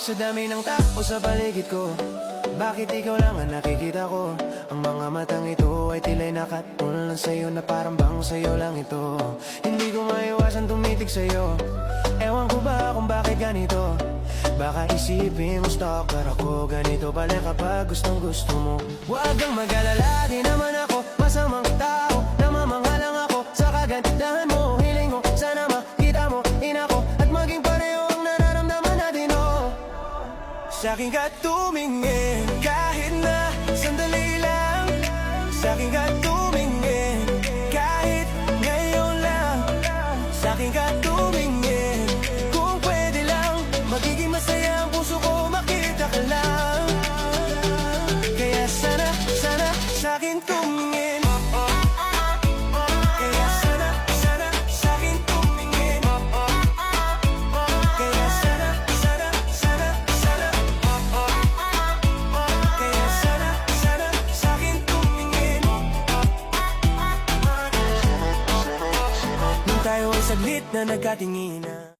Sa dami ng tao sa paligid ko, bakit ikaw lang ang nakikita ko? Ang mga matang ito ay tila'y nakatuon lang sa'yo, na parang bang sa'yo lang ito. Hindi ko maiwasan tumitig sa'yo, ewan ko ba kung bakit ganito. Baka isipin mo stalker ako, ganito pala kapag gustong gusto mo. Huwag kang mag-alala, di naman ako masamang tao, namamangha lang ako sa kagandahan mo. Hiling ko sana makita mo inako, at maging pareho ang nararamdaman natin, oh. Sa'kin ka tumingin, kahit na sandali lang. Sa'kin ka tumingin, kahit ngayon lang. Sa'kin ka tumingin, kung pwede lang. Magiging masaya ang puso ko, makita ka lang. Kaya sana, sana sa'kin tumingin. Kaya sana, sana sa'kin tumingin. Kaya sana, sana, sana, sana. Kaya sana, sana sa'kin tumingin. Nung tayo ay saglit na nagkatinginan.